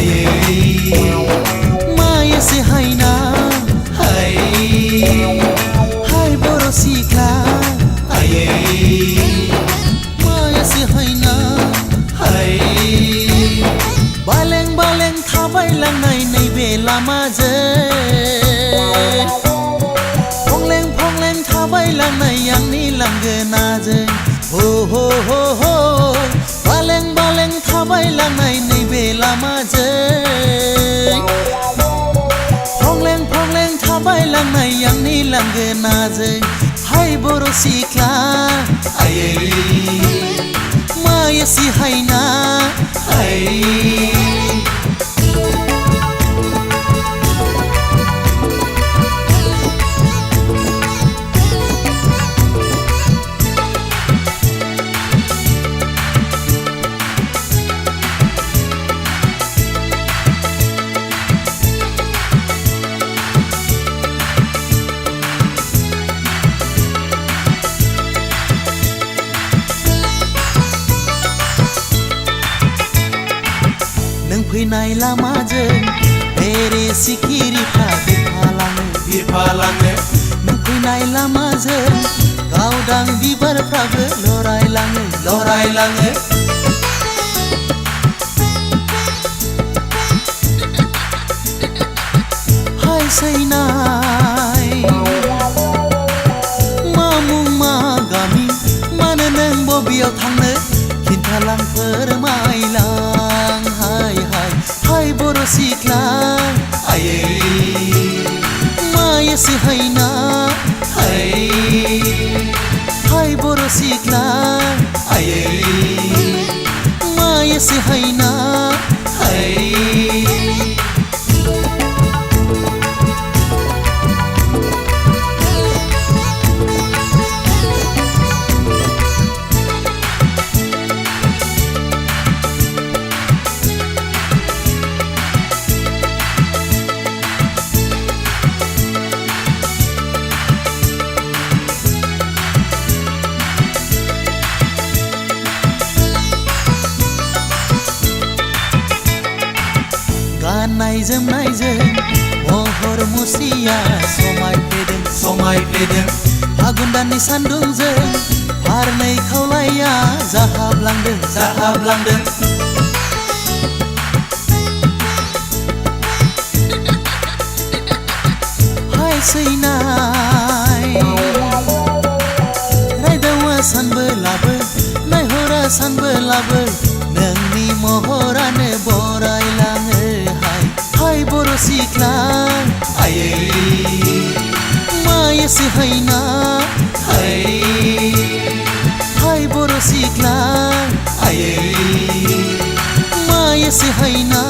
आयै माया से हायना हाय हाय बर' सिख्ला आयै माया से हायना हाय बालें बालें थाबायलांनाय नैबे लामाजों फंलें फंलें थाबायलांनाय आंनि लांगोनाजों हो हो हो हो बालें बालें थाबायलांनाय नैबे लामाजों फंलें फंलें थाबायलांनाय आंनि लांगोनाजों हाय बर' सिख्ला आयै माया से हायना हाय फैनाय लामाजों बेरे सिखिरिफ्रा बिरफालाङो नों फैनाय लामाजों गावदां बिबारफ्राबो लरायलाङो हाय सैनाय मा मुं मा गामि मानो नों बबेयाव थांनो खिन्थालां फोरमायलां हाय बर' सिख्ला आयै माया से हायना हाय बर' सिख्ला आयै माया से हायना गाननाय जोमनायजों महर मुस्रिया समायफ्लेदों फागुन दाननि सान्दुंजों फारनै खावलाया जाहाबलांदों हाय सैनाय रायदावा सानबोलाबो नायहरा सानबोलाबो नोंनि महरानो बरायलाङो हाय बर' सिख्ला आयै माया से हायना हाय बर' सिख्ला आयै माया से हायना